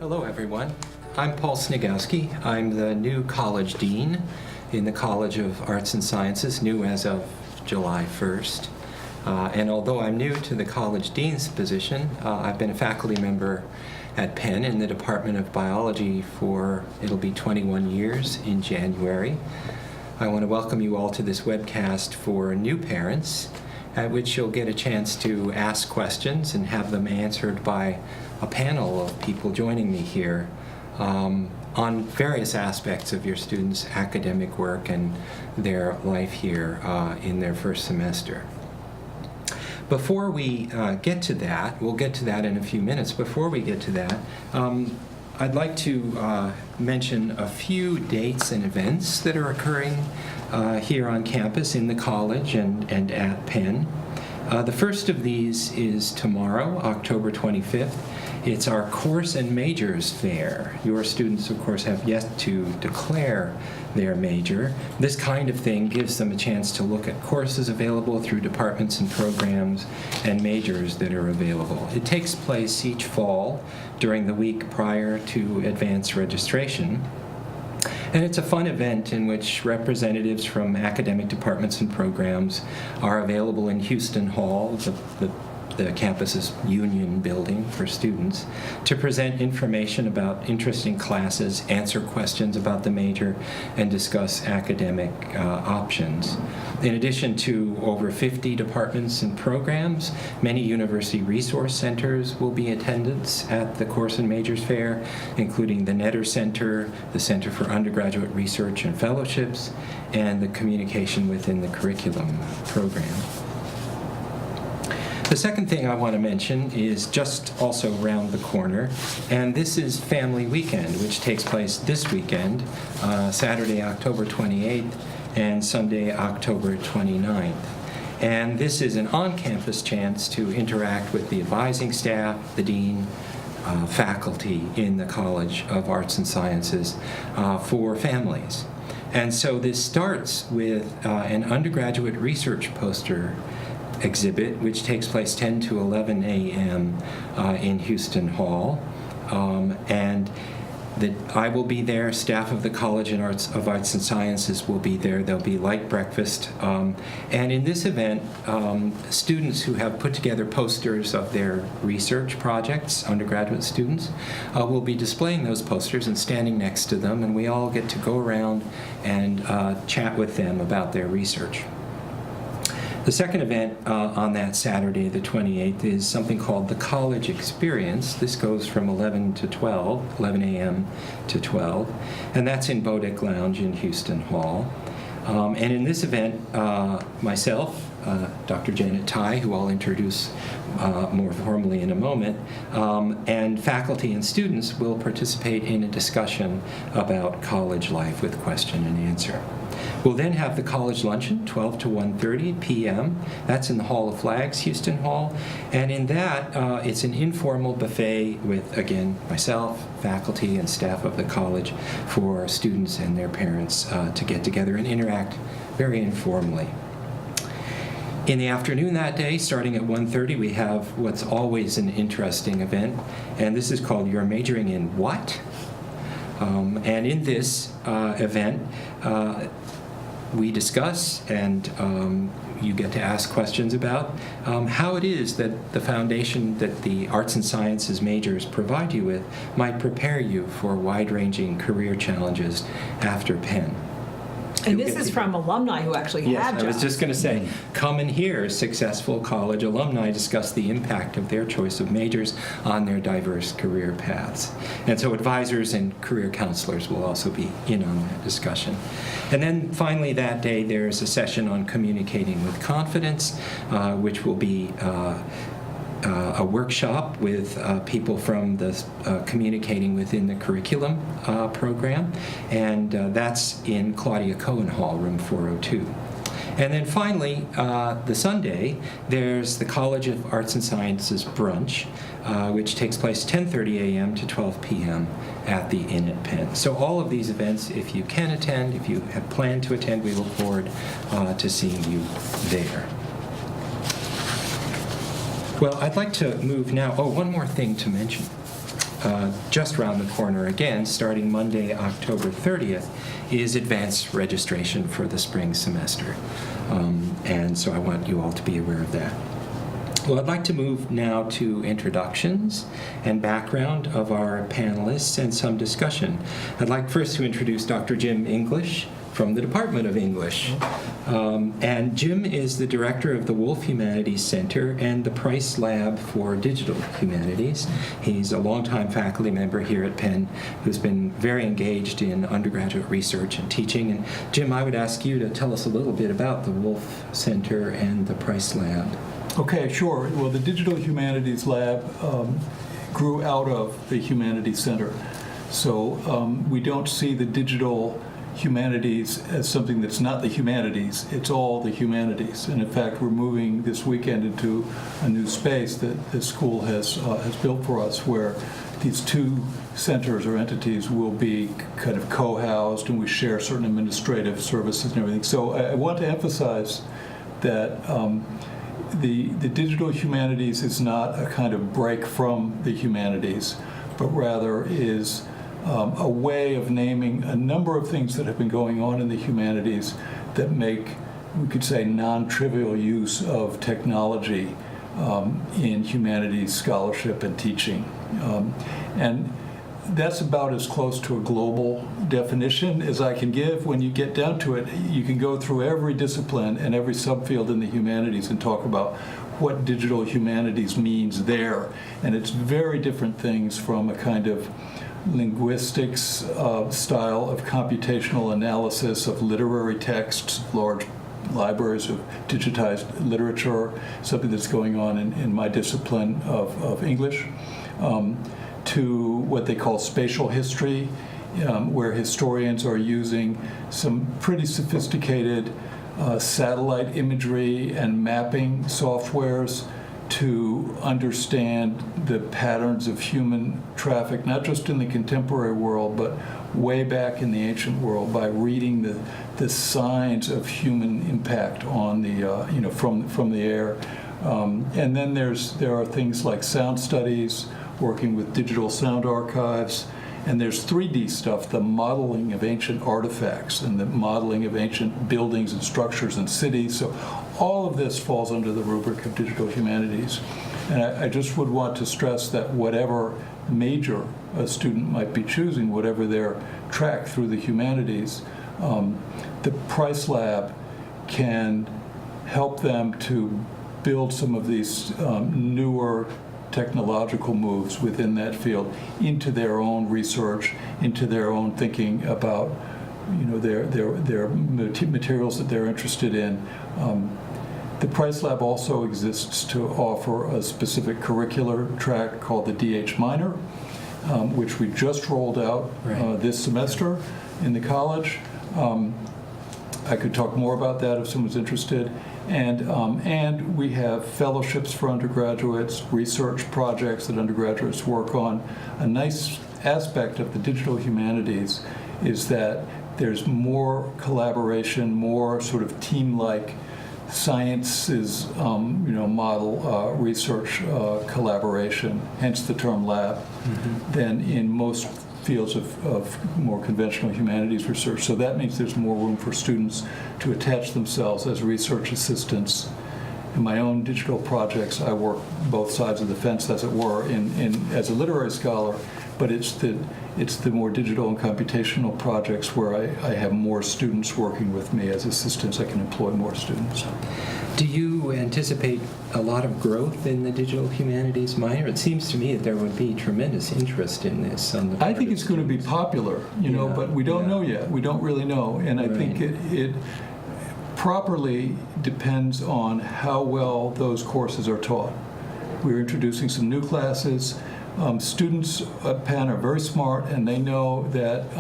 Hello, everyone. I'm Paul Snigowski. I'm the new college dean in the College of Arts and Sciences, new as of July 1st. And although I'm new to the college dean's position, I've been a faculty member at Penn in the Department of Biology for, it'll be 21 years in January. I want to welcome you all to this webcast for new parents, at which you'll get a chance to ask questions and have them answered by a panel of people joining me here on various aspects of your students' academic work and their life here in their first semester. Before we get to that, we'll get to that in a few minutes. Before we get to that, I'd like to mention a few dates and events that are occurring here on campus in the college and at Penn. The first of these is tomorrow, October 25th. It's our Course and Majors Fair. Your students, of course, have yet to declare their major. This kind of thing gives them a chance to look at courses available through departments and programs and majors that are available. It takes place each fall during the week prior to advanced registration. And it's a fun event in which representatives from academic departments and programs are available in Houston Hall, the campus's union building for students, to present information about interesting classes, answer questions about the major, and discuss academic options. In addition to over 50 departments and programs, many university resource centers will be in attendance at the Course and Majors Fair, including the Netter Center, the Center for Undergraduate Research and Fellowships, and the Communication Within the Curriculum program. The second thing I want to mention is just also around the corner, and this is Family Weekend, which takes place this weekend, Saturday, October 28th, and Sunday, October 29th. And this is an on-campus chance to interact with the advising staff, the dean, faculty in the College of Arts and Sciences for families. And so this starts with an undergraduate research poster exhibit, which takes place 10 to 11 a.m. In Houston Hall. And I will be there, staff of the College of Arts and Sciences will be there. There'll be light breakfast. And in this event, students who have put together posters of their research projects, undergraduate students, will be displaying those posters and standing next to them, and we all get to go around and chat with them about their research. The second event on that Saturday, the 28th, is something called the College Experience. This goes from 11 a.m. to 12, and that's in Bodek Lounge in Houston Hall. And in this event, myself, Dr. Janet Tai, who I'll introduce more formally in a moment, and faculty and students will participate in a discussion about college life with question and answer. We'll then have the college luncheon, 12 to 1:30 p.m. That's in the Hall of Flags, Houston Hall. And in that, it's an informal buffet with, again, myself, faculty, and staff of the college for students and their parents to get together and interact very informally. In the afternoon that day, starting at 1:30, we have what's always an interesting event, and this is called You're Majoring in What? And in this event, we discuss and you get to ask questions about how it is that the foundation that the arts and sciences majors provide you with might prepare you for wide-ranging career challenges after Penn. And this is from alumni who actually have jobs. I was just going to say, come and hear successful college alumni discuss the impact of their choice of majors on their diverse career paths. And so advisors and career counselors will also be in on that discussion. And then finally that day, there's a session on communicating with confidence, which will be a workshop with people from the Communicating Within the Curriculum program, and that's in Claudia Cohen Hall, room 402. And then finally, the Sunday, there's the College of Arts and Sciences brunch, which takes place 10:30 a.m. to 12 p.m. at the Inn at Penn. So all of these events, if you can attend, if you have planned to attend, we look forward to seeing you there. Well, I'd like to move now. Oh, one more thing to mention. just around the corner again, starting Monday, October 30th, is advanced registration for the spring semester. And so I want you all to be aware of that. Well, I'd like to move now to introductions and background of our panelists and some discussion. I'd like first to introduce Dr. Jim English from the Department of English. And Jim is the director of the Wolf Humanities Center and the Price Lab for Digital Humanities. He's a longtime faculty member here at Penn who's been very engaged in undergraduate research and teaching. And Jim, I would ask you to tell us a little bit about the Wolf Center and the Price Lab. Okay, sure. Well, the Digital Humanities Lab grew out of the Humanities Center. So we don't see the digital humanities as something that's not the humanities. It's all the humanities. And in fact, we're moving this weekend into a new space that the school has built for us, where these two centers or entities will be kind of co-housed, and we share certain administrative services and everything. So I want to emphasize that the digital humanities is not a kind of break from the humanities, but rather is a way of naming a number of things that have been going on in the humanities that make, we could say, non-trivial use of technology in humanities scholarship and teaching. And that's about as close to a global definition as I can give. When you get down to it, you can go through every discipline and every subfield in the humanities and talk about what digital humanities means there. And it's very different things from a kind of linguistics style of computational analysis of literary texts, large libraries of digitized literature, something that's going on in my discipline of English, to what they call spatial history, where historians are using some pretty sophisticated satellite imagery and mapping softwares to understand the patterns of human traffic, not just in the contemporary world, but way back in the ancient world, by reading the signs of human impact on the, from the air. And then there are things like sound studies, working with digital sound archives, and there's 3D stuff, the modeling of ancient artifacts and the modeling of ancient buildings and structures and cities. So all of this falls under the rubric of digital humanities. And I just would want to stress that whatever major a student might be choosing, whatever their track through the humanities, the Price Lab can help them to build some of these newer technological moves within that field into their own research, into their own thinking about, their materials that they're interested in. The Price Lab also exists to offer a specific curricular track called the DH Minor, which we just rolled out this semester in the college. I could talk more about that if someone's interested. And we have fellowships for undergraduates, research projects that undergraduates work on. A nice aspect of the digital humanities is that there's more collaboration, more sort of team-like sciences, model research collaboration, hence the term lab, than in most fields of more conventional humanities research. So that means there's more room for students to attach themselves as research assistants. In my own digital projects, I work both sides of the fence, as it were, as a literary scholar, but it's the more digital and computational projects where I have more students working with me as assistants. I can employ more students. Do you anticipate a lot of growth in the digital humanities minor? It seems to me that there would be tremendous interest in this. I think it's going to be popular, but we don't know yet. We don't really know. And I think it properly depends on how well those courses are taught. We're introducing some new classes. Students at Penn are very smart, and they know that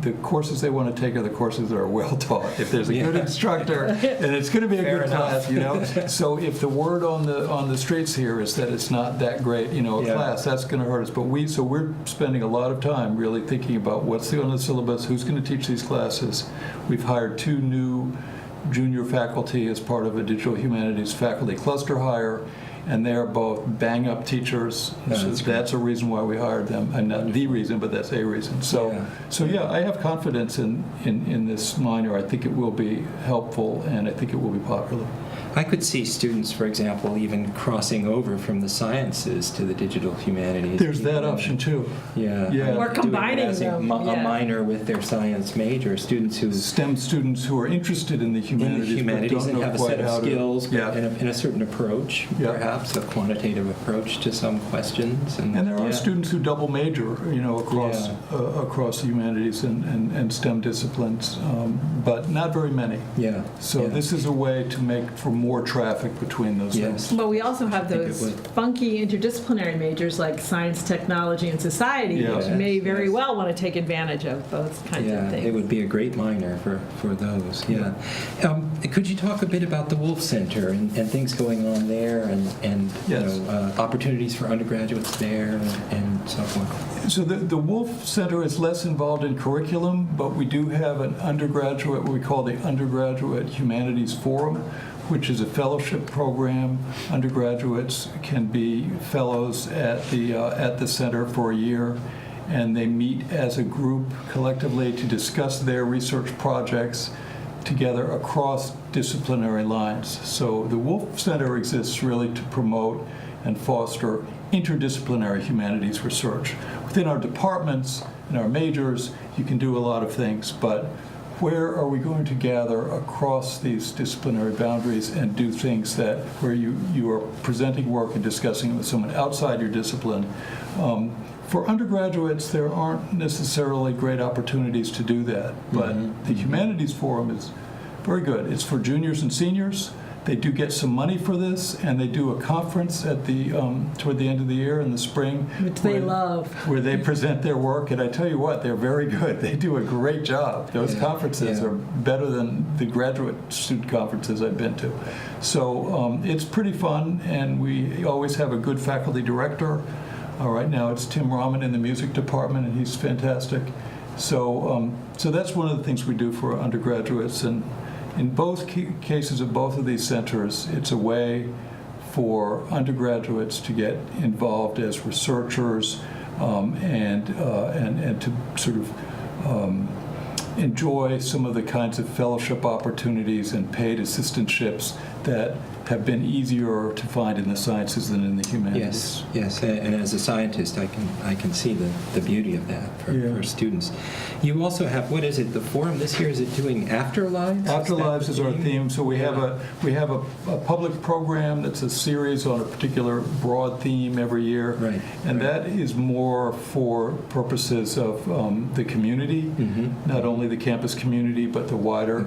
the courses they want to take are the courses that are well taught. If there's a good instructor, then it's going to be a good class, So if the word on the streets here is that it's not that great, class, that's going to hurt us. But we're spending a lot of time really thinking about what's on the syllabus, who's going to teach these classes. We've hired 2 new junior faculty as part of a digital humanities faculty cluster hire. and they're both bang-up teachers. So That's great. that's a reason why we hired them, and not the reason, but that's a reason. So, Yeah. I have confidence in this minor. I think it will be helpful, and I think it will be popular. I could see students, for example, even crossing over from the sciences to the digital humanities. There's that option too. Yeah. Yeah. Or Doing it combining as them, a yeah. minor with their science major. Students who STEM students who are interested in the in the humanities, humanities but don't and know have a quite set of how skills, to. but Yeah. in a certain approach, Yeah. perhaps a quantitative approach to some questions. And there are yeah. students who double major, across Yeah. across the humanities and STEM disciplines, but not very many. Yeah. So yeah. this is a way to make for more traffic between those Yes. things. But we also have think it those would. funky interdisciplinary majors like science, technology, and society, Yes. which may very Yes. well want to take advantage of those kinds Yeah, of things. it would be a great minor for those. Yeah. Could you talk a bit about the Wolf Center and things going on there and Yes. opportunities opportunities for undergraduates there and so forth? So the Wolf Center is less involved in curriculum, but we do have an undergraduate, what we call the Undergraduate Humanities Forum, which is a fellowship program. Undergraduates can be fellows at the center for a year, and they meet as a group collectively to discuss their research projects together across disciplinary lines. So the Wolf Center exists really to promote and foster interdisciplinary humanities research. Within our departments and our majors, you can do a lot of things, but where are we going to gather across these disciplinary boundaries and do things that where you are presenting work and discussing it with someone outside your discipline? For undergraduates, there aren't necessarily great opportunities to do that, but the Humanities Forum is very good. It's for juniors and seniors. They do get some money for this, and they do a conference at the toward the end of the year in the spring, Which they love. where they present their work. And I tell you what, they're very good. They do a great job. Those Yeah, conferences yeah. are better than the graduate student conferences I've been to. So it's pretty fun, and we always have a good faculty director. Right now it's Tim Rahman in the music department, and he's fantastic. So that's one of the things we do for undergraduates. And in both cases of both of these centers, it's a way for undergraduates to get involved as researchers and to sort of enjoy some of the kinds of fellowship opportunities and paid assistantships that have been easier to find in the sciences than in the humanities. Yes, and as a scientist, I can see the beauty of that for students. You also have, what is it? The forum this year, is it doing Afterlives? Afterlives is our theme. So we have a public program that's a series on a particular broad theme every year, Right, and right. that is more for purposes of the community, not only the campus community, but the wider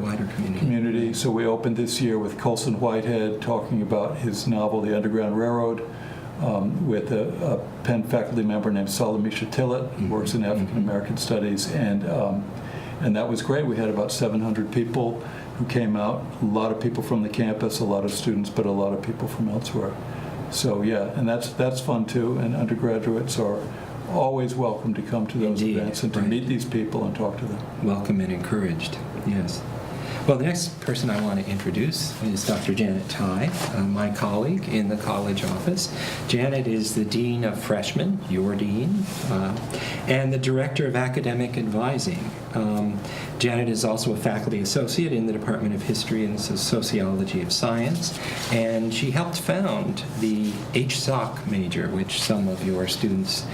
community. So we opened this year with Colson Whitehead talking about his novel, The Underground Railroad, with a Penn faculty member named Salamisha Tillett, who works in African American Studies, and that was great. We had about 700 people who came out, a lot of people from the campus, a lot of students, but a lot of people from elsewhere. So yeah, and that's fun too, and undergraduates are always welcome to come to those Indeed, events and to right. meet these people and talk to them. Welcome and encouraged, yes. Well, the next person I want to introduce is Dr. Janet Ty, my colleague in the college office. Janet is the Dean of Freshmen, your Dean, and the Director of Academic Advising. Janet is also a faculty associate in the Department of History and Sociology of Science, and she helped found the HSOC major, which some of your students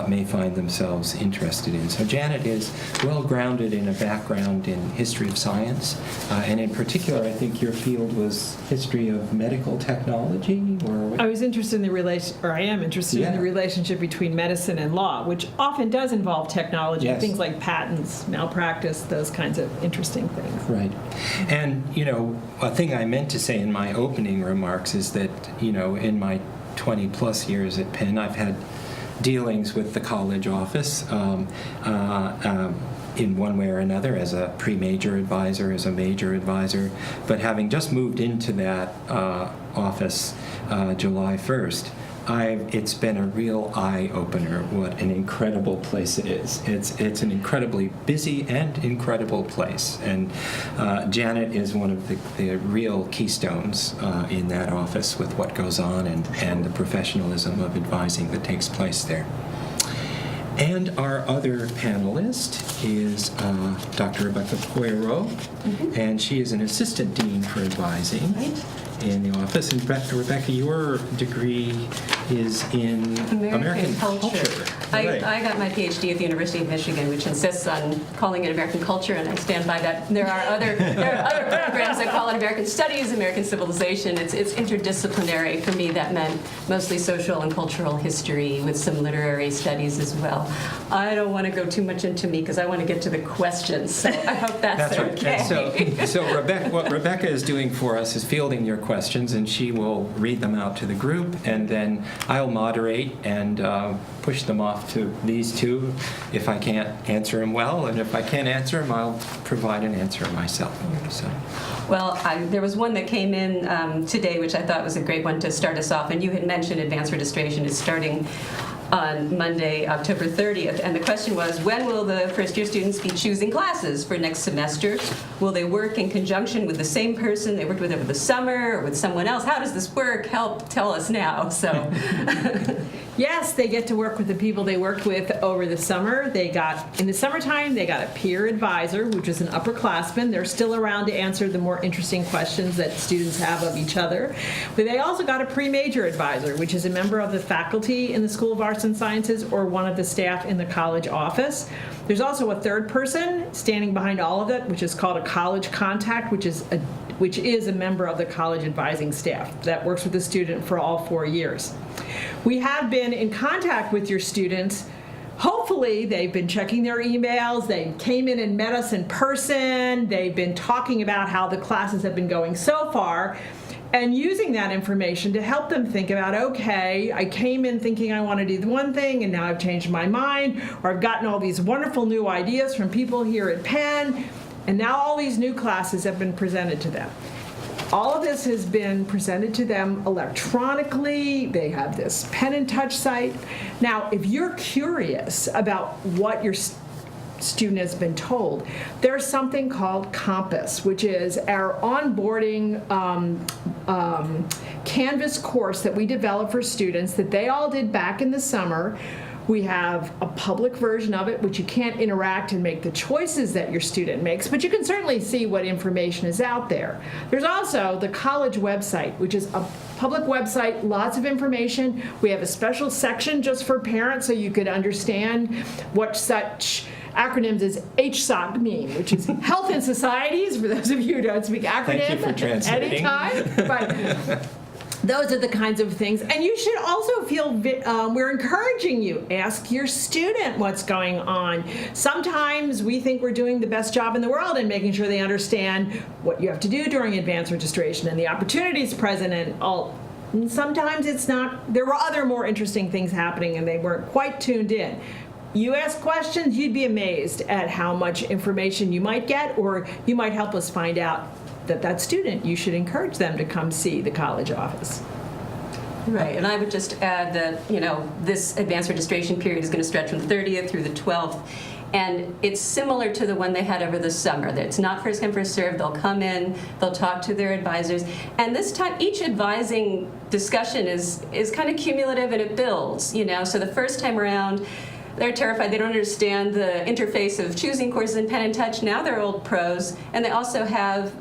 may find themselves interested in. So Janet is well grounded in a background in history of science, and in particular, I think your field was history of medical technology, or I was interested in I am interested in the relationship between medicine and law, which often does involve technology, Yes. things like patents, malpractice, those kinds of interesting things. Right. And, a thing I meant to say in my opening remarks is that, in my 20-plus years at Penn, I've had dealings with the college office in one way or another, as a pre-major advisor, as a major advisor. But having just moved into that office July 1st, it's been a real eye-opener what an incredible place it is. It's an incredibly busy and incredible place. And Janet is one of the real keystones in that office with what goes on and the professionalism of advising that takes place there. And our other panelist is Dr. Rebecca Poirot, and she is an assistant dean for advising in the office. And Rebecca, your degree is in American culture. Right. I got my PhD at the University of Michigan, which insists on calling it American culture, and I stand by that. There are other programs that call it American studies, American civilization. It's interdisciplinary. For me, that meant mostly social and cultural history with some literary studies as well. I don't want to go too much into me because I want to get to the questions, so I hope that's right. okay. And so what Rebecca is doing for us is fielding your questions, and she will read them out to the group, and then I'll moderate and push them off to these two if I can't answer them well, and if I can't answer them, I'll provide an answer myself. So. Well, there was one that came in today, which I thought was a great one to start us off, and you had mentioned advanced registration is starting on Monday, October 30th. And the question was, when will the first-year students be choosing classes for next semester? Will they work in conjunction with the same person they worked with over the summer or with someone else? How does this work? Help tell us now. So, Yes, they get to work with the people they worked with over the summer. In the summertime, they got a peer advisor, which is an upperclassman. They're still around to answer the more interesting questions that students have of each other. But they also got a pre-major advisor, which is a member of the faculty in the School of Arts and Sciences or one of the staff in the college office. There's also a third person standing behind all of it, which is called a college contact, which is a member of the college advising staff that works with the student for all 4 years. We have been in contact with your students. Hopefully, they've been checking their emails. They came in and met us in person. They've been talking about how the classes have been going so far and using that information to help them think about, okay, I came in thinking I want to do the one thing, and now I've changed my mind, or I've gotten all these wonderful new ideas from people here at Penn, and now all these new classes have been presented to them. All of this has been presented to them electronically. They have this Pen and Touch site. Now, if you're curious about what your student has been told, there's something called Compass, which is our onboarding Canvas course that we developed for students that they all did back in the summer. We have a public version of it, which you can't interact and make the choices that your student makes, but you can certainly see what information is out there. There's also the college website, which is a public website, lots of information. We have a special section just for parents so you could understand what such acronyms as HSOC mean, which is Health and Societies, for those of you who don't speak acronyms. Thank you for translating. Anytime. But those are the kinds of things. And you should also feel, we're encouraging you, ask your student what's going on. Sometimes we think we're doing the best job in the world in making sure they understand what you have to do during advanced registration and the opportunities present and all. And sometimes it's not. There were other more interesting things happening and they weren't quite tuned in. You ask questions, you'd be amazed at how much information you might get, or you might help us find out that student, you should encourage them to come see the college office. Right, and I would just add that, this advanced registration period is going to stretch from the 30th through the 12th, and it's similar to the one they had over the summer. It's not first come, first served. They'll come in, they'll talk to their advisors, and this time each advising discussion is kind of cumulative and it builds, so the first time around, they're terrified. They don't understand the interface of choosing courses in Pen and Touch. Now they're old pros, and they also have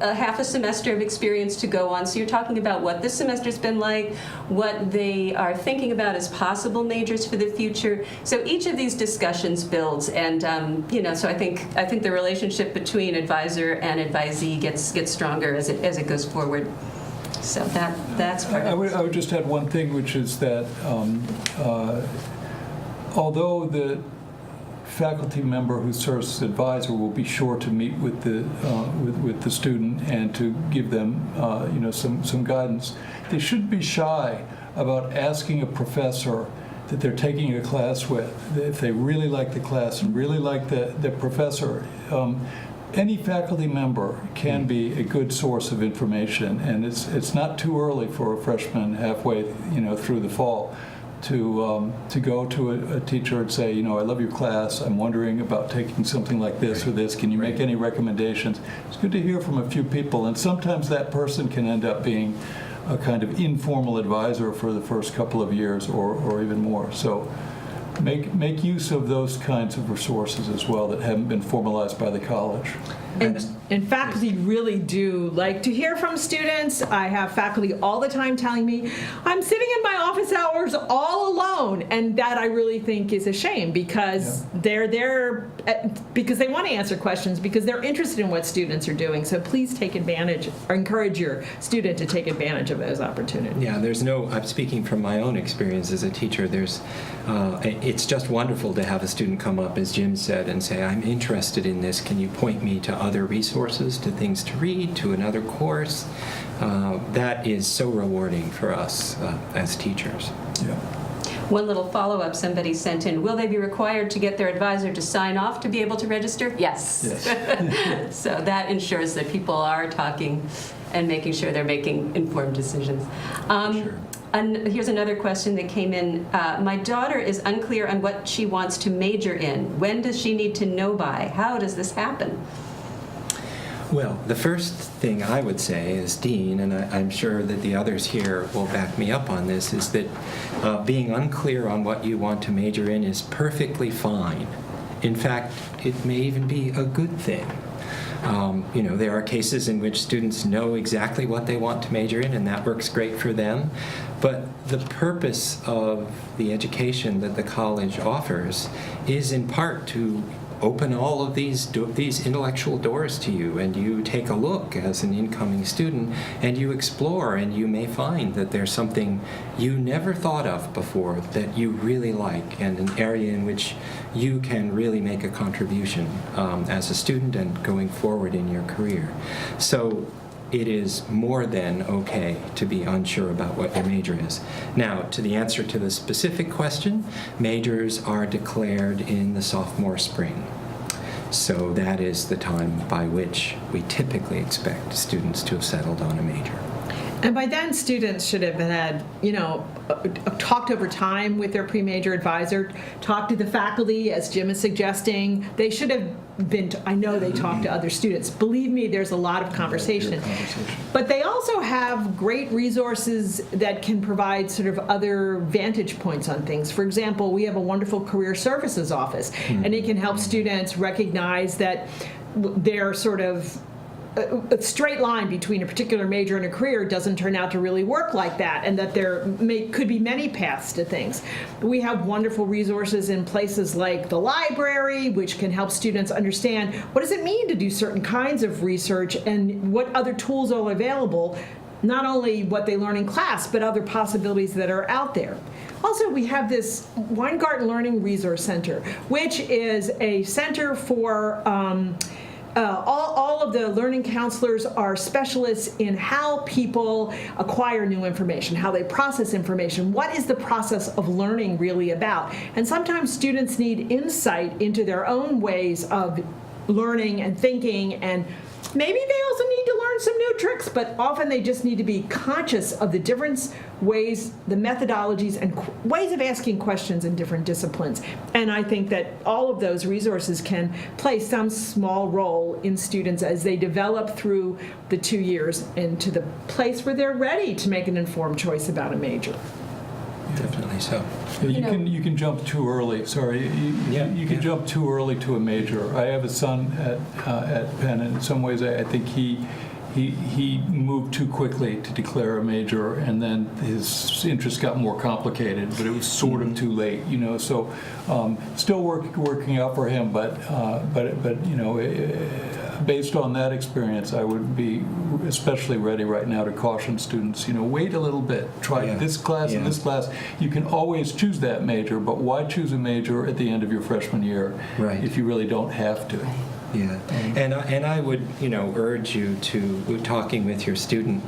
half a semester of experience to go on. So you're talking about what this semester's been like, what they are thinking about as possible majors for the future. So each of these discussions builds, and so I think the relationship between advisor and advisee gets stronger as it goes forward. So that's part of it. I would just add one thing, which is that although the faculty member who serves as advisor will be sure to meet with the student and to give them some guidance, they shouldn't be shy about asking a professor that they're taking a class with, if they really like the class and really like the professor, any faculty member can be a good source of information, and it's not too early for a freshman halfway, through the fall to go to a teacher and say, I love your class. I'm wondering about taking something like this or this. Can you make any recommendations? It's good to hear from a few people, and sometimes that person can end up being a kind of informal advisor for the first couple of years or even more. So make use of those kinds of resources as well that haven't been formalized by the college. And faculty really do like to hear from students. I have faculty all the time telling me, I'm sitting in my office hours all alone. And that I really think is a shame, because they're there because they want to answer questions, because they're interested in what students are doing. So please take advantage, or encourage your student to take advantage of those opportunities. Yeah, I'm speaking from my own experience as a teacher. It's just wonderful to have a student come up, as Jim said, and say, I'm interested in this. Can you point me to other resources, to things to read, to another course? That is so rewarding for us as teachers. Yeah. One little follow-up somebody sent in, will they be required to get their advisor to sign off to be able to register? Yes. So that ensures that people are talking and making sure they're making informed decisions. Sure. And here's another question that came in. My daughter is unclear on what she wants to major in. When does she need to know by? How does this happen? Well, the first thing I would say as dean, and I'm sure that the others here will back me up on this, is that being unclear on what you want to major in is perfectly fine. In fact, it may even be a good thing. There are cases in which students know exactly what they want to major in, and that works great for them. But the purpose of the education that the college offers is in part to open all of these intellectual doors to you, and you take a look as an incoming student, and you explore, and you may find that there's something you never thought of before that you really like, and an area in which you can really make a contribution as a student and going forward in your career. So it is more than okay to be unsure about what your major is. Now, to the answer to the specific question, majors are declared in the sophomore spring. So that is the time by which we typically expect students to have settled on a major. And by then, students should have had, talked over time with their pre-major advisor, talked to the faculty, as Jim is suggesting. They should have been, I know they talk to other students. Believe me, there's a lot of conversation. But they also have great resources that can provide sort of other vantage points on things. For example, we have a wonderful career services office, and it can help students recognize that they're sort of a straight line between a particular major and a career doesn't turn out to really work like that, and that there could be many paths to things. We have wonderful resources in places like the library, which can help students understand what does it mean to do certain kinds of research and what other tools are available, not only what they learn in class, but other possibilities that are out there. Also, we have this Weingarten Learning Resource Center, which is a center for all of the learning counselors are specialists in how people acquire new information, how they process information. What is the process of learning really about? And sometimes students need insight into their own ways of learning and thinking, and maybe they also need to learn some new tricks, but often they just need to be conscious of the different ways, the methodologies, and ways of asking questions in different disciplines. And I think that all of those resources can play some small role in students as they develop through the 2 years into the place where they're ready to make an informed choice about a major. Definitely so. Yeah, you can jump too early. Sorry, you can jump too early to a major. I have a son at Penn, and in some ways, I think he moved too quickly to declare a major, and then his interests got more complicated. But it was sort of too late, So still working out for him, but based on that experience, I would be especially ready right now to caution students, wait a little bit. Try this class and this class. You can always choose that major, but why choose a major at the end of your freshman year if you really don't have to? Yeah, and I would, urge you to, talking with your student,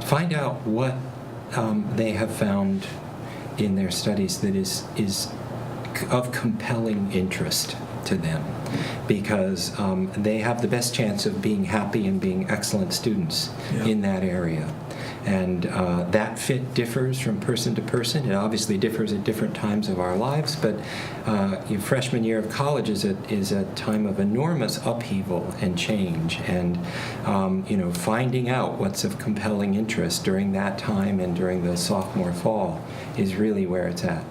find out what they have found in their studies that is of compelling interest. to them because they have the best chance of being happy and being excellent students in that area. And that fit differs from person to person. It obviously differs at different times of our lives, but your freshman year of college is a time of enormous upheaval and change. And finding out what's of compelling interest during that time and during the sophomore fall is really where it's at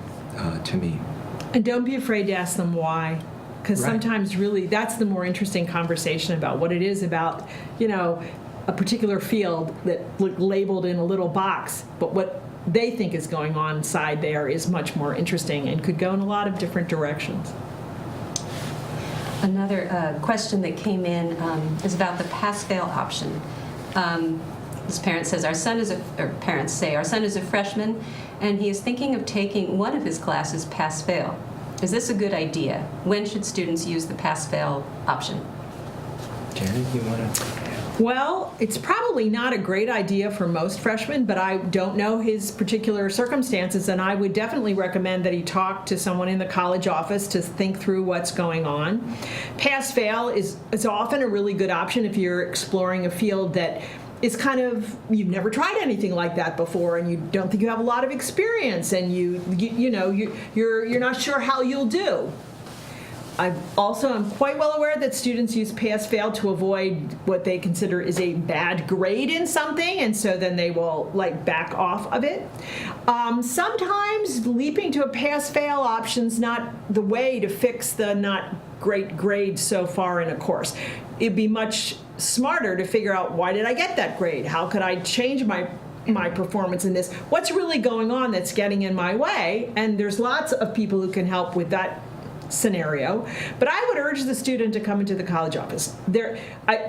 to me. And don't be afraid to ask them why. Because sometimes really that's the more interesting conversation about what it is about, a particular field that labeled in a little box, but what they think is going on inside there is much more interesting and could go in a lot of different directions. Another question that came in is about the pass-fail option. This parent says, parents say, our son is a freshman, and he is thinking of taking one of his classes pass-fail. Is this a good idea? When should students use the pass-fail option? Janet, you want to? Well, it's probably not a great idea for most freshmen, but I don't know his particular circumstances, and I would definitely recommend that he talk to someone in the college office to think through what's going on. Pass-fail is often a really good option if you're exploring a field that is kind of, you've never tried anything like that before, and you don't think you have a lot of experience, and you're not sure how you'll do. I'm quite well aware that students use pass-fail to avoid what they consider is a bad grade in something, and so then they will back off of it. Sometimes leaping to a pass-fail option's not the way to fix the not great grade so far in a course. It'd be much smarter to figure out, why did I get that grade? How could I change my performance in this? What's really going on that's getting in my way? And there's lots of people who can help with that scenario, but I would urge the student to come into the college office.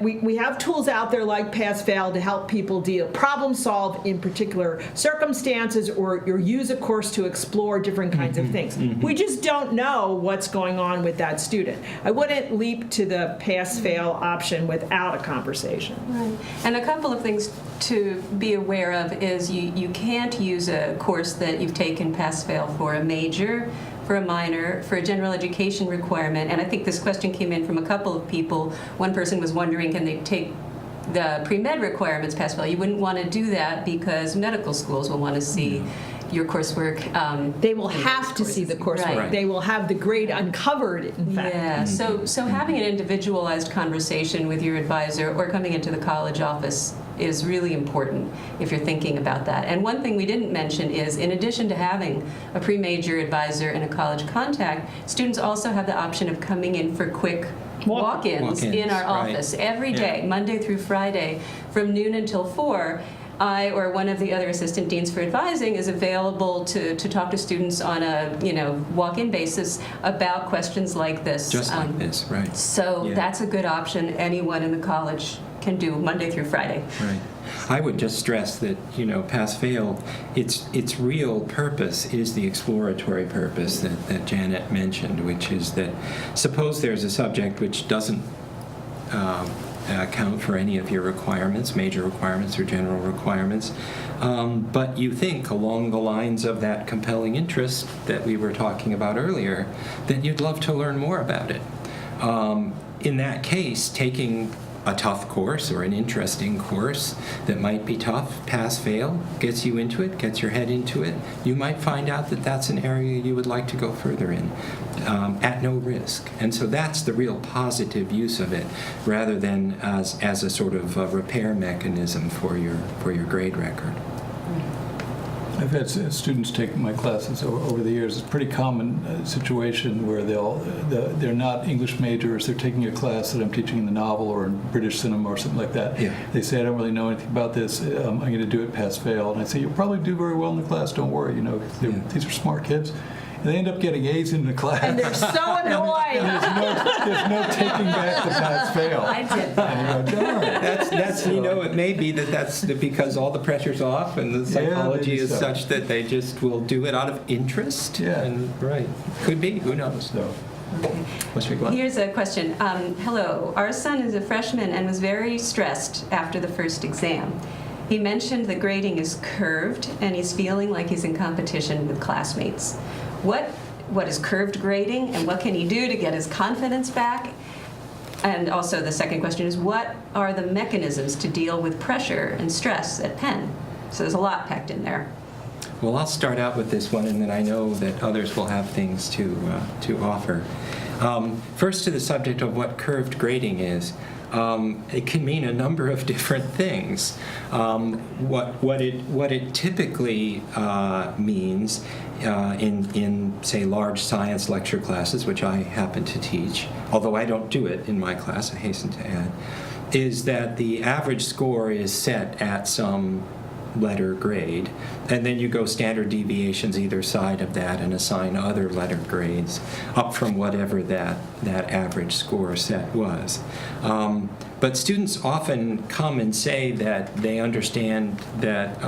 We have tools out there like pass-fail to help people problem solve in particular circumstances, or use a course to explore different kinds of things. We just don't know what's going on with that student. I wouldn't leap to the pass-fail option without a conversation. Right. And a couple of things to be aware of is you can't use a course that you've taken pass-fail for a major, for a minor, for a general education requirement. And I think this question came in from a couple of people. One person was wondering, can they take the pre-med requirements pass-fail? You wouldn't want to do that because medical schools will want to see your coursework. They will have to see the coursework. Right. They will have the grade uncovered, in fact. Yeah, so having an individualized conversation with your advisor or coming into the college office is really important if you're thinking about that. And one thing we didn't mention is, in addition to having a pre-major advisor and a college contact, students also have the option of coming in for quick walk-ins in our office every day, Monday through Friday, from noon until 4. I or one of the other assistant deans for advising is available to talk to students on a walk-in basis about questions like this. Just like this, right. So that's a good option anyone in the college can do Monday through Friday. Right. I would just stress that, pass-fail, its real purpose is the exploratory purpose that Janet mentioned, which is that suppose there's a subject which doesn't account for any of your requirements, major requirements or general requirements, but you think along the lines of that compelling interest that we were talking about earlier, that you'd love to learn more about it. In that case, taking a tough course or an interesting course that might be tough, pass-fail, gets you into it, gets your head into it. You might find out that that's an area you would like to go further in at no risk. And so that's the real positive use of it, rather than as a sort of a repair mechanism for your grade record. I've had students take my classes over the years. It's a pretty common situation where they're not English majors. They're taking a class that I'm teaching in the novel or in British cinema or something like that. Yeah. They say, I don't really know anything about this. I'm going to do it pass-fail. And I say, you'll probably do very well in the class. Don't worry. These are smart kids. And they end up getting A's in the class. And they're so annoyed. There's no taking back the pass-fail. I did that. And you go, darn. That's it may be that's because all the pressure's off and the psychology is such that they just will do it out of interest. Yeah. And, right. Could be. Who knows? So. Okay. Here's a question. Hello. Our son is a freshman and was very stressed after the first exam. He mentioned the grading is curved and he's feeling like he's in competition with classmates. What what is curved grading and what can he do to get his confidence back? And also the second question is, what are the mechanisms to deal with pressure and stress at Penn? So there's a lot packed in there. Well, I'll start out with this one, and then I know that others will have things to offer. First, to the subject of what curved grading is. It can mean a number of different things. What it typically means in say large science lecture classes, which I happen to teach, although I don't do it in my class, I hasten to add, is that the average score is set at some letter grade, and then you go standard deviations either side of that and assign other letter grades up from whatever that average score set was. But students often come and say that they understand that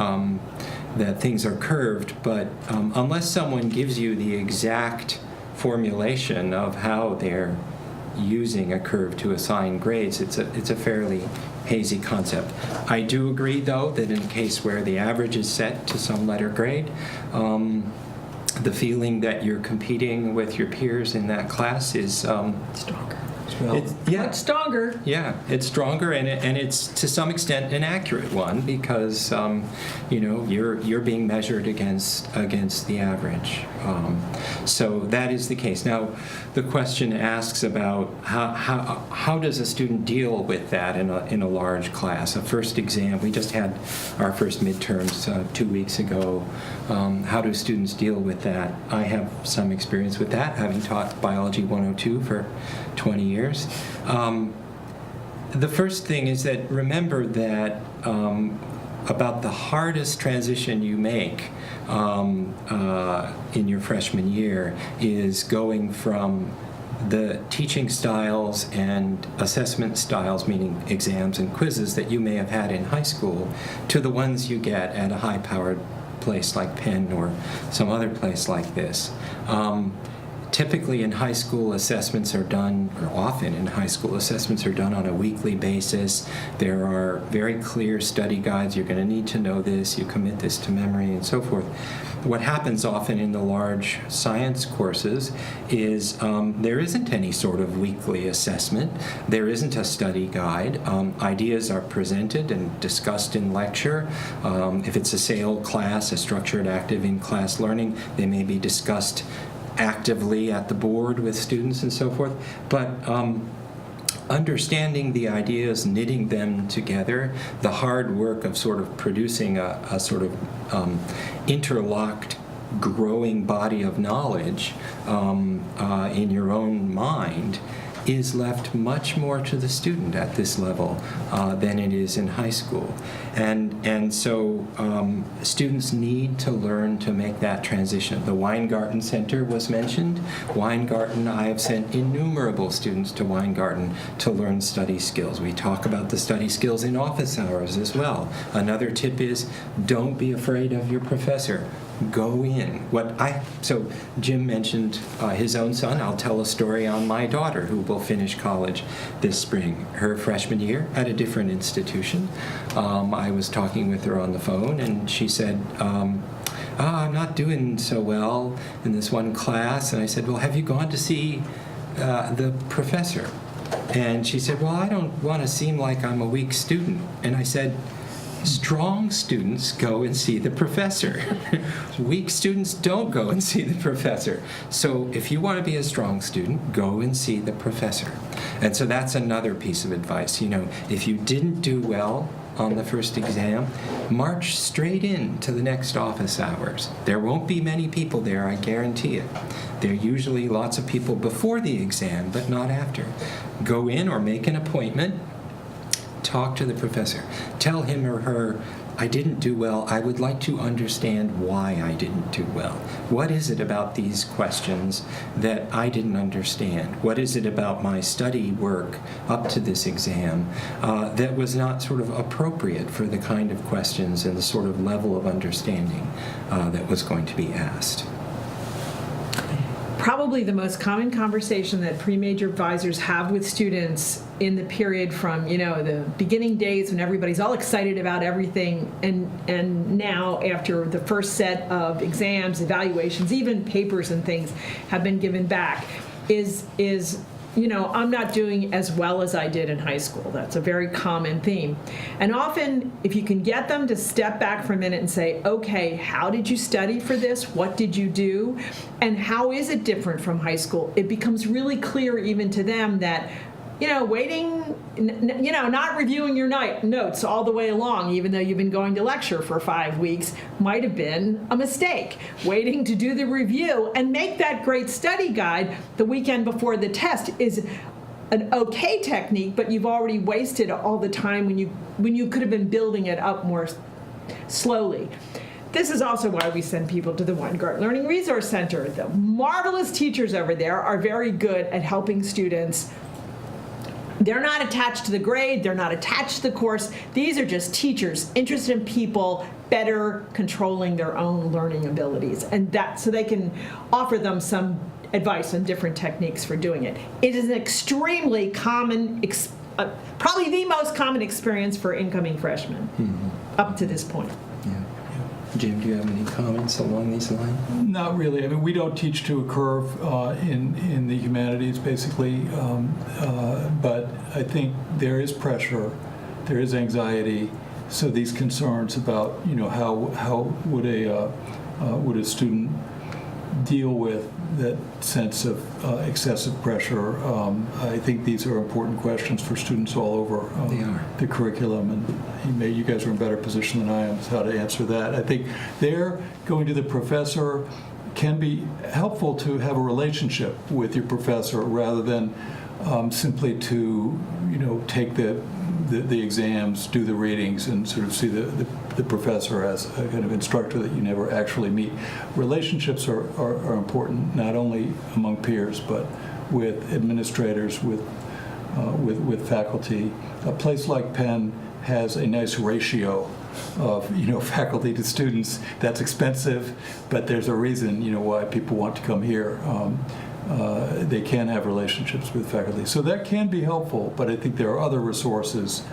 that things are curved, but unless someone gives you the exact formulation of how they're using a curve to assign grades, it's a fairly hazy concept. I do agree, though, that in a case where the average is set to some letter grade, the feeling that you're competing with your peers in that class is Stronger. yeah, Much stronger. yeah, it's stronger, and it's to some extent an accurate one because you're being measured against the average. So that is the case. Now, the question asks about how does a student deal with that in a large class? A first exam. We just had our first midterms 2 weeks ago. How do students deal with that? I have some experience with that, having taught Biology 102 for 20 years. The first thing is that remember that about the hardest transition you make in your freshman year is going from the teaching styles and assessment styles, meaning exams and quizzes that you may have had in high school, to the ones you get at a high-powered place like Penn or some other place like this. Typically in high school, assessments are done, or often in high school, assessments are done on a weekly basis. There are very clear study guides. You're going to need to know this. You commit this to memory and so forth. What happens often in the large science courses is there isn't any sort of weekly assessment. There isn't a study guide. Ideas are presented and discussed in lecture. If it's a SAIL class, a structured active in-class learning, they may be discussed actively at the board with students and so forth, but understanding the ideas, knitting them together, the hard work of sort of producing a sort of interlocked, growing body of knowledge in your own mind is left much more to the student at this level than it is in high school. And so students need to learn to make that transition. The Weingarten Center was mentioned. Weingarten, I have sent innumerable students to Weingarten to learn study skills. We talk about the study skills in office hours as well. Another tip is don't be afraid of your professor. Go in. So Jim mentioned his own son. I'll tell a story on my daughter who will finish college this spring. Her freshman year at a different institution. I was talking with her on the phone, and she said, I'm not doing so well in this one class. And I said, well, have you gone to see the professor? And she said, well, I don't want to seem like I'm a weak student. And I said, strong students go and see the professor. Weak students don't go and see the professor. So if you want to be a strong student, go and see the professor. And so that's another piece of advice. If you didn't do well on the first exam, march straight in to the next office hours. There won't be many people there, I guarantee it. There are usually lots of people before the exam, but not after. Go in or make an appointment. Talk to the professor. Tell him or her, I didn't do well. I would like to understand why I didn't do well. What is it about these questions that I didn't understand? What is it about my study work up to this exam that was not sort of appropriate for the kind of questions and the sort of level of understanding that was going to be asked? Probably probably the most common conversation that pre-major advisors have with students in the period from, the beginning days when everybody's all excited about everything, and now after the first set of exams, evaluations, even papers and things have been given back, is I'm not doing as well as I did in high school. That's a very common theme. And often, if you can get them to step back for a minute and say, okay, how did you study for this? What did you do? And how is it different from high school? It becomes really clear even to them that waiting, not reviewing your notes all the way along, even though you've been going to lecture for 5 weeks, might have been a mistake. Waiting to do the review and make that great study guide the weekend before the test is an okay technique, but you've already wasted all the time when you could have been building it up more slowly. This is also why we send people to the Weingart Learning Resource Center. The marvelous teachers over there are very good at helping students. They're not attached to the grade, they're not attached to the course. These are just teachers interested in people better controlling their own learning abilities, and so they can offer them some advice on different techniques for doing it. It is an extremely common, probably the most common experience for incoming freshmen up to this point. Jim, do you have any comments along these lines? Not really. I mean, we don't teach to a curve in the humanities, basically, but I think there is pressure, there is anxiety. So these concerns about how would a student deal with that sense of excessive pressure. I think these are important questions for students all over the curriculum, and you guys are in a better position than I am as how to answer that. I think going to the professor can be helpful to have a relationship with your professor rather than simply to take the exams, do the readings, and sort of see the professor as a kind of instructor that you never actually meet. Relationships are important, not only among peers, but with administrators, with faculty. A place like Penn has a nice ratio of faculty to students. That's expensive, but there's a reason why people want to come here. They can have relationships with faculty. So that can be helpful, but I think there are other resources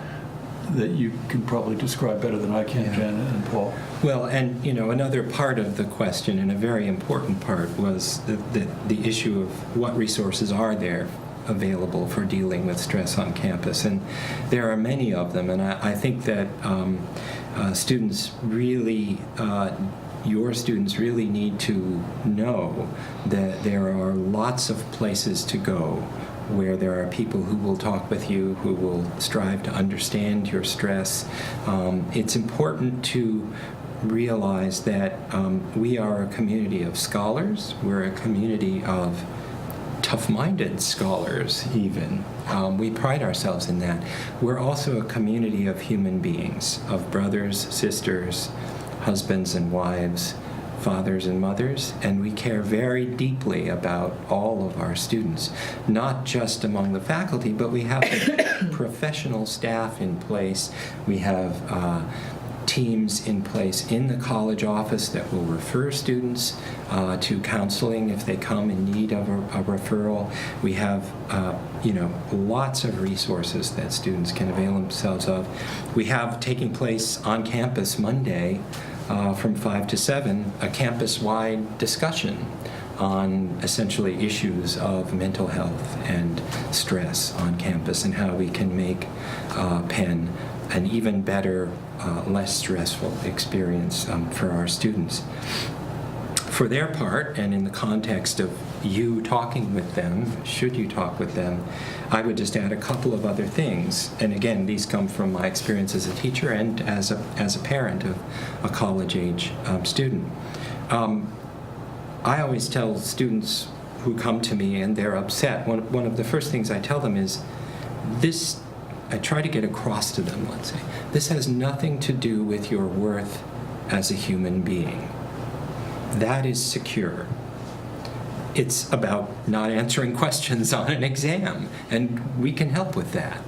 that you can probably describe better than I can, Jen and Paul. Well, and another part of the question, and a very important part, was the issue of what resources are there available for dealing with stress on campus, and there are many of them, and I think that students really your students really need to know that there are lots of places to go where there are people who will talk with you, who will strive to understand your stress. It's important to realize that we are a community of scholars. We're a community of tough-minded scholars, even. We pride ourselves in that. We're also a community of human beings, of brothers, sisters, husbands and wives, fathers and mothers, and we care very deeply about all of our students, not just among the faculty, but we have professional staff in place. We have teams in place in the college office that will refer students to counseling if they come in need of a referral. We have lots of resources that students can avail themselves of. We have taking place on campus Monday from 5 to 7, a campus-wide discussion on essentially issues of mental health and stress on campus and how we can make Penn an even better, less stressful experience for our students. For their part, and in the context of you talking with them, should you talk with them, I would just add a couple of other things. And again, these come from my experience as a teacher and as a parent of a college-age student. I always tell students who come to me and they're upset, one of the first things I tell them is, I try to get across to them, let's say, this has nothing to do with your worth as a human being. That is secure. It's about not answering questions on an exam, and we can help with that.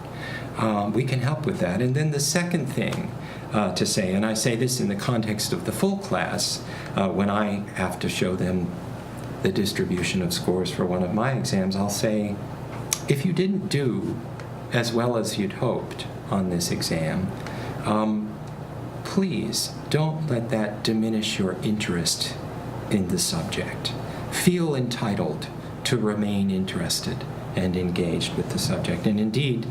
And then the second thing to say, and I say this in the context of the full class, when I have to show them the distribution of scores for one of my exams, I'll say, if you didn't do as well as you'd hoped on this exam, please don't let that diminish your interest in the subject. Feel entitled to remain interested and engaged with the subject. And indeed,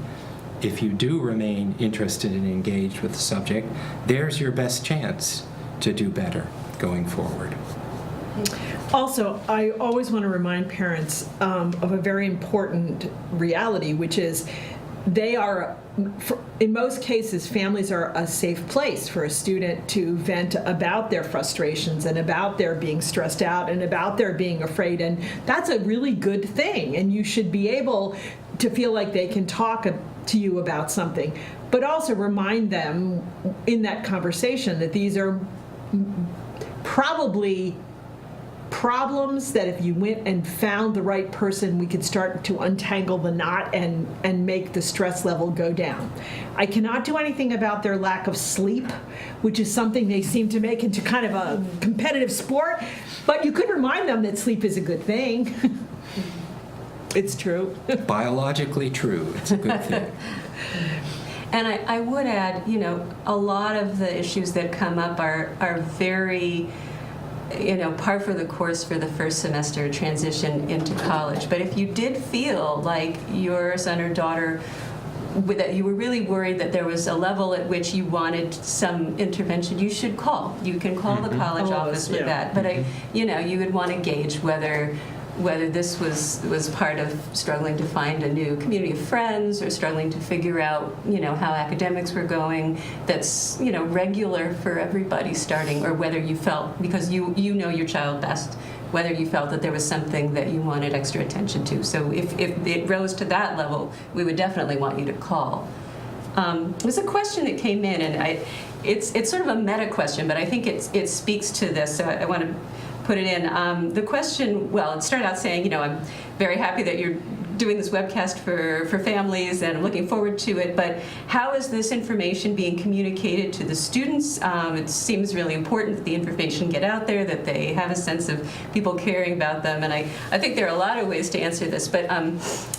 if you do remain interested and engaged with the subject, there's your best chance to do better going forward. Also, I always want to remind parents of a very important reality, which is they are, in most cases, families are a safe place for a student to vent about their frustrations and about their being stressed out and about their being afraid. And that's a really good thing. And you should be able to feel like they can talk to you about something, but also remind them in that conversation that these are probably problems that if you went and found the right person, we could start to untangle the knot and make the stress level go down. I cannot do anything about their lack of sleep, which is something they seem to make into kind of a competitive sport, but you could remind them that sleep is a good thing. It's true. Biologically true. It's a good thing. And I would add, a lot of the issues that come up are very, par for the course for the first semester transition into college. But if you did feel like your son or daughter, that you were really worried that there was a level at which you wanted some intervention, you should call. You can call the college office with that. But you would want to gauge whether this was part of struggling to find a new community of friends or struggling to figure out, how academics were going, that's, regular for everybody starting, or whether you felt, because you know your child best, whether you felt that there was something that you wanted extra attention to. So if it rose to that level, we would definitely want you to call. There's a question that came in, and it's sort of a meta question, but I think it speaks to this, so I want to put it in. The question, it started out saying, I'm very happy that you're doing this webcast for families, and I'm looking forward to it, but how is this information being communicated to the students? It seems really important that the information get out there, that they have a sense of people caring about them, and I think there are a lot of ways to answer this, but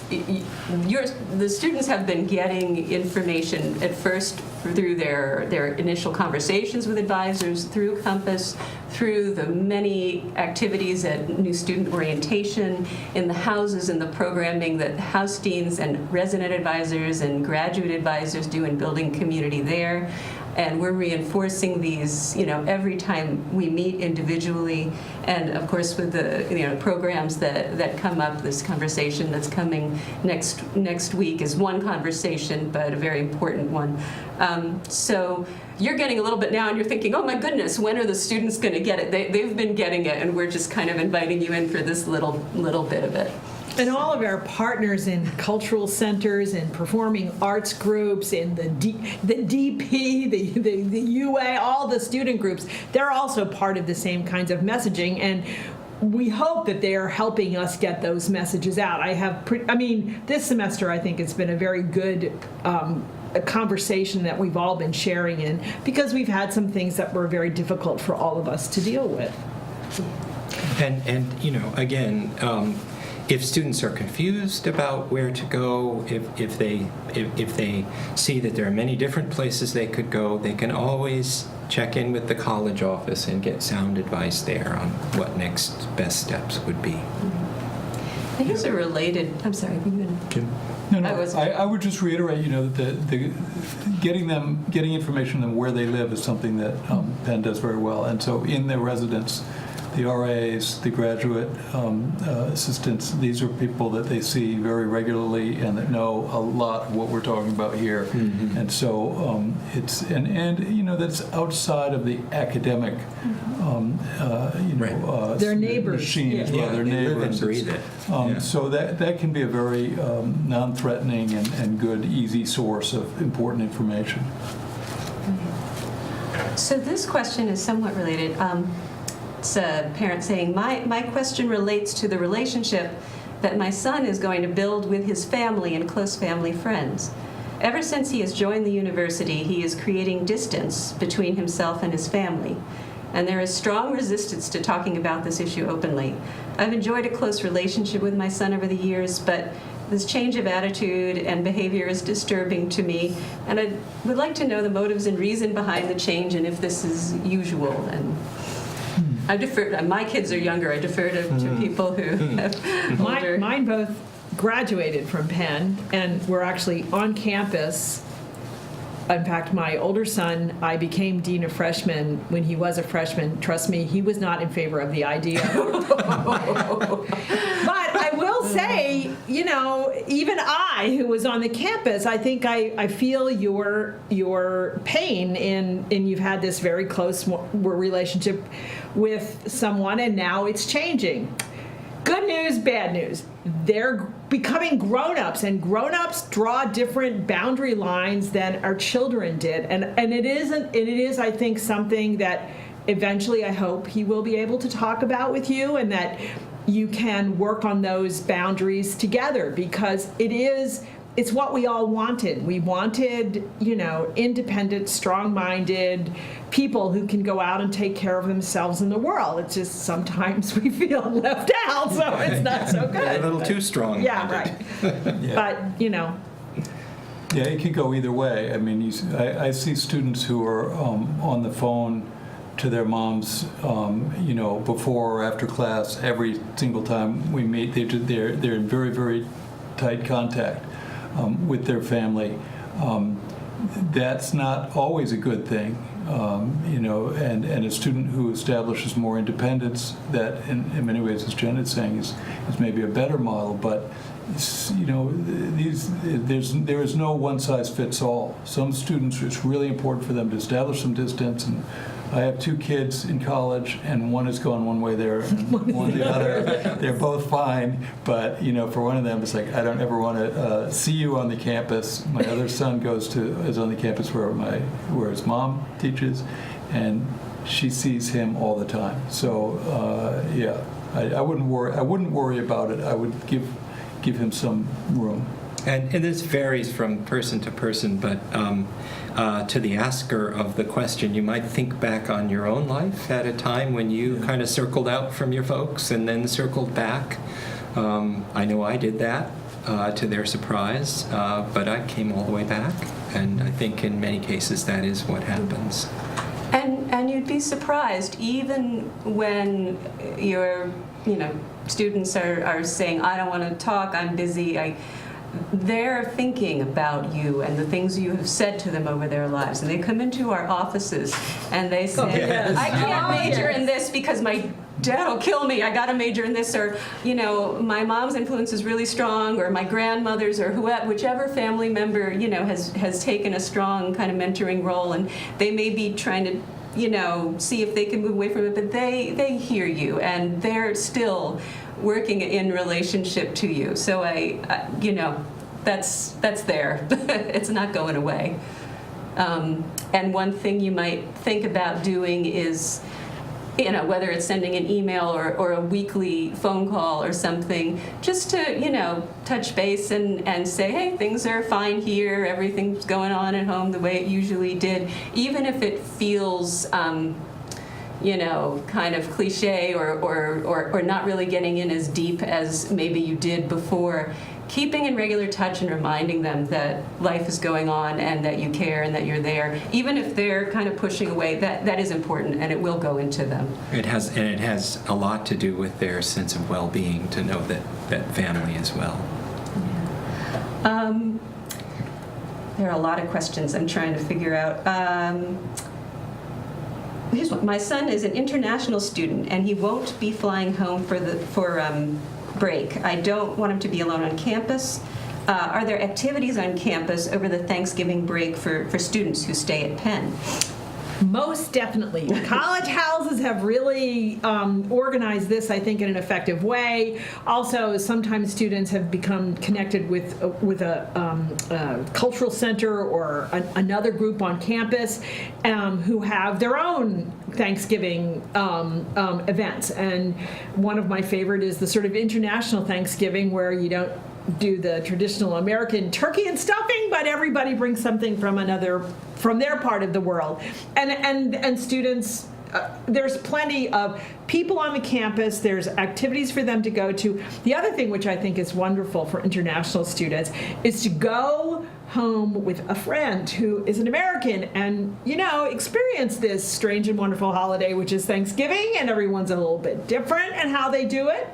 the students have been getting information at first through their initial conversations with advisors, through Compass, through the many activities at new student orientation, in the houses and the programming that house deans and resident advisors and graduate advisors do in building community there. And we're reinforcing these, every time we meet individually, and of course with the, programs that come up. This conversation that's coming next week is one conversation, but a very important one. So you're getting a little bit now, and you're thinking, oh my goodness, when are the students going to get it? They've been getting it, and we're just kind of inviting you in for this little bit of it. And all of our partners in cultural centers and performing arts groups, in the DP, the UA, all the student groups, they're also part of the same kinds of messaging. And we hope that they are helping us get those messages out. This semester I think it's been a very good a conversation that we've all been sharing in, because we've had some things that were very difficult for all of us to deal with. And again, if students are confused about where to go, if they see that there are many different places they could go, they can always check in with the college office and get sound advice there on what next best steps would be. I guess a related. I'm sorry. Jim? No, I would just reiterate, that the getting information on where they live is something that Penn does very well, and so in their residence, the RAs, the graduate assistants, these are people that they see very regularly and that know a lot of what we're talking about here. Mm-hmm. And so it's that's outside of the academic their neighbors machine as well. Yeah, their neighbors neighbors. Breathe it. So that can be a very non-threatening and good, easy source of important information. So this question is somewhat related. It's a parent saying, my question relates to the relationship that my son is going to build with his family and close family friends. Ever since he has joined the university, he is creating distance between himself and his family. and there is strong resistance to talking about this issue openly. I've enjoyed a close relationship with my son over the years, but this change of attitude and behavior is disturbing to me, and I would like to know the motives and reason behind the change and if this is usual. And I defer. My kids are younger. I defer to people who have older. Mine both graduated from Penn and were actually on campus. In fact, my older son, I became dean of freshmen when he was a freshman. Trust me, he was not in favor of the idea. But I will say, even I, who was on the campus, I think I feel your pain in you've had this very close relationship with someone, and now it's changing. Good news, bad news. They're becoming grown-ups, and grown-ups draw different boundary lines than our children did. And it is, I think, something that eventually I hope he will be able to talk about with you, and that you can work on those boundaries together, because it's what we all wanted. We wanted, independent, strong-minded people who can go out and take care of themselves in the world. It's just sometimes we feel left out, so it's not so good. A little too strong. Yeah, right. But, Yeah, it could go either way. I mean, I see students who are on the phone to their moms, before or after class. Every single time we meet, they're in very, very tight contact with their family. That's not always a good thing, and a student who establishes more independence, that in many ways, as Jen is saying, is maybe a better model, but there is no one size fits all. Some students, it's really important for them to establish some distance, and I have 2 kids in college, and one has gone one way there and one the other. They're both fine, but for one of them, it's like, I don't ever want to see you on the campus. My other son is on the campus where his mom teaches, and she sees him all the time. So I wouldn't worry about it. I would give him some room. And this varies from person to person, but to the asker of the question, you might think back on your own life at a time when you kind of circled out from your folks and then circled back. I know I did that to their surprise, but I came all the way back, and I think in many cases that is what happens. And you'd be surprised, even when your students are saying, I don't want to talk, I'm busy, they're thinking about you and the things you have said to them over their lives. And they come into our offices and they say, I can't major in this because my dad will kill me. I got to major in this. Or, my mom's influence is really strong, or my grandmother's, or whichever family member, has taken a strong kind of mentoring role. And they may be trying to, see if they can move away from it, but they hear you, and they're still working in relationship to you. So that's there. It's not going away. And one thing you might think about doing is, whether it's sending an email or a weekly phone call or something, just to, touch base and say, hey, things are fine here, everything's going on at home the way it usually did, even if it feels kind of cliche or not really getting in as deep as maybe you did before. Keeping in regular touch and reminding them that life is going on and that you care and that you're there, even if they're kind of pushing away, that is important, and it will go into them. It has a lot to do with their sense of well-being to know that family as well. Yeah. There are a lot of questions I'm trying to figure out. Here's one. My son is an international student, and he won't be flying home for break. I don't want him to be alone on campus. Are there activities on campus over the Thanksgiving break for students who stay at Penn? Most definitely. College houses have really organized this, I think, in an effective way. Also, sometimes students have become connected with a cultural center or another group on campus who have their own Thanksgiving events. And one of my favorite is the sort of international Thanksgiving, where you don't do the traditional American turkey and stuffing, but everybody brings something from their part of the world, and students there's plenty of people on the campus. There's activities for them to go to. The other thing, which I think is wonderful for international students, is to go home with a friend who is an American and, experience this strange and wonderful holiday, which is Thanksgiving, and everyone's a little bit different in how they do it.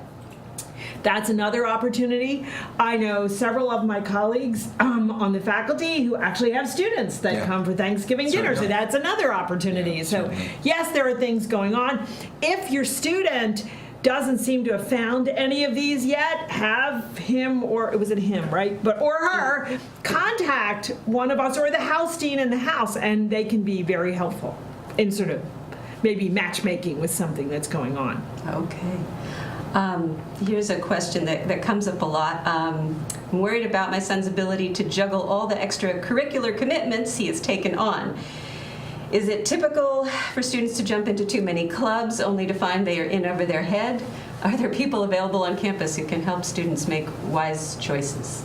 That's another opportunity. I know several of my colleagues on the faculty who actually have students that come for Thanksgiving dinner, so that's another opportunity. Yeah, so certainly. yes, there are things going on. If your student doesn't seem to have found any of these yet, have him, or was it him, right? Or her, contact one of us or the house dean in the house, and they can be very helpful in sort of maybe matchmaking with something that's going on. Okay. Here's a question that comes up a lot. I'm worried about my son's ability to juggle all the extracurricular commitments he has taken on. Is it typical for students to jump into too many clubs only to find they are in over their head? Are there people available on campus who can help students make wise choices?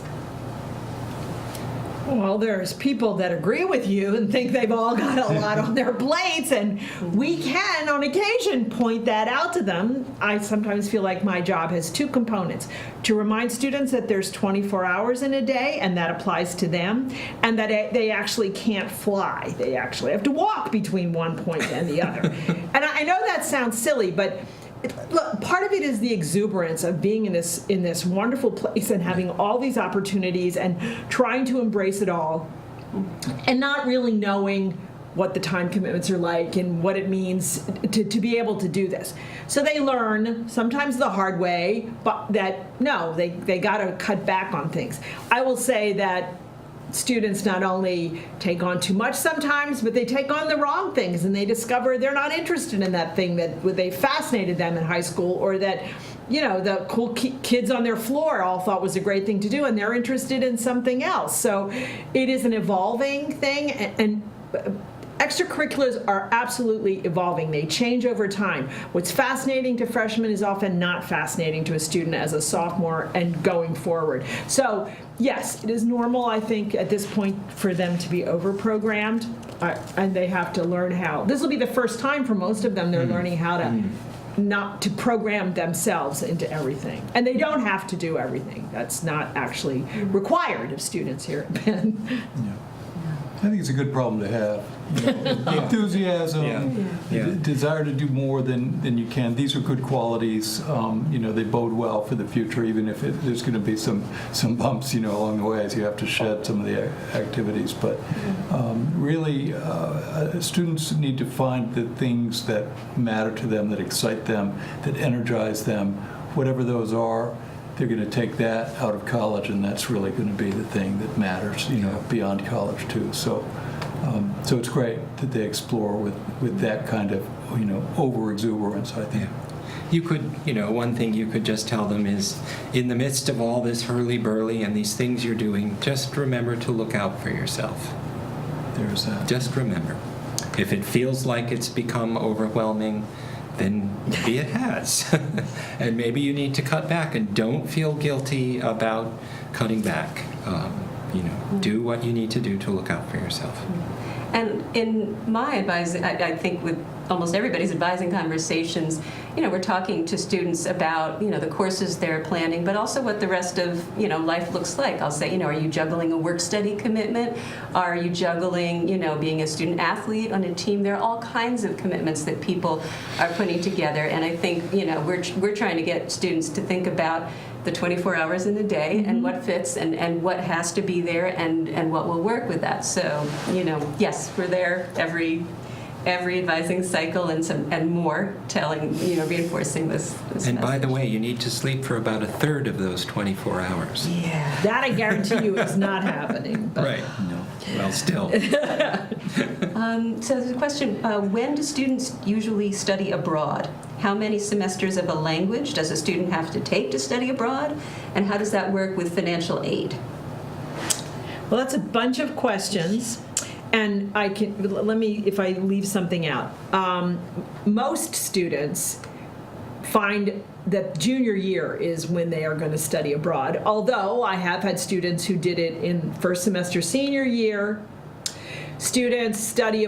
Well, there's people that agree with you and think they've all got a lot on their plates, and we can, on occasion, point that out to them. I sometimes feel like my job has two components: to remind students that there's 24 hours in a day, and that applies to them, and that they actually can't fly. They actually have to walk between one point and the other. And I know that sounds silly, but look, part of it is the exuberance of being in this wonderful place and having all these opportunities and trying to embrace it all, and not really knowing what the time commitments are like and what it means to be able to do this. So they learn, sometimes the hard way, but that no, they got to cut back on things. I will say that students not only take on too much sometimes, but they take on the wrong things, and they discover they're not interested in that thing that they fascinated them in high school, or that the cool kids on their floor all thought was a great thing to do, and they're interested in something else. So it is an evolving thing, and extracurriculars are absolutely evolving. They change over time. What's fascinating to freshmen is often not fascinating to a student as a sophomore and going forward. So yes, it is normal, I think, at this point for them to be over-programmed, and they have to learn how. This will be the first time for most of them they're learning how to not to program themselves into everything. And they don't have to do everything. That's not actually required of students here at Penn. Yeah. I think it's a good problem to have. Enthusiasm, desire to do more than you can. These are good qualities. They bode well for the future, even if there's going to be some bumps, along the way as you have to shed some of the activities. But really, students need to find the things that matter to them, that excite them, that energize them, whatever those are. They're going to take that out of college, and that's really going to be the thing that matters, beyond college too. So it's great that they explore with that kind of, over exuberance, I think. Yeah. You could, one thing you could just tell them is, in the midst of all this hurly-burly and these things you're doing, just remember to look out for yourself. There's that. Just remember. If it feels like it's become overwhelming, then maybe it has. And maybe you need to cut back, and don't feel guilty about cutting back. Do what you need to do to look out for yourself. And in my advising, I think with almost everybody's advising conversations, we're talking to students about, the courses they're planning, but also what the rest of, life looks like. I'll say, are you juggling a work-study commitment? Are you juggling, being a student athlete on a team? There are all kinds of commitments that people are putting together, and I think, we're trying to get students to think about the 24 hours in the day and what fits and what has to be there and what will work with that. So, yes, we're there every advising cycle and more, reinforcing this And by the message. way, you need to sleep for about a third of those 24 hours. Yeah. That I guarantee you is not happening. But Right. No. Well, still. So there's a question, when do students usually study abroad? How many semesters of a language does a student have to take to study abroad? And how does that work with financial aid? Well, that's a bunch of questions, and let me, if I leave something out. Most students find that junior year is when they are going to study abroad, although I have had students who did it in first semester senior year. Students study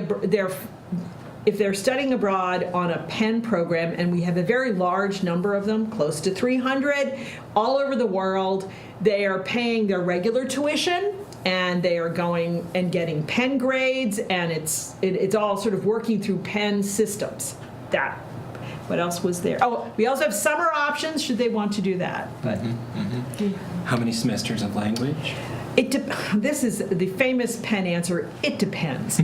if they're studying abroad on a Penn program, and we have a very large number of them, close to 300, all over the world, they are paying their regular tuition, and they are going and getting Penn grades, and it's all sort of working through Penn systems. What else was there? Oh, we also have summer options should they want to do that. But How many semesters of language? This is the famous Penn answer, it depends.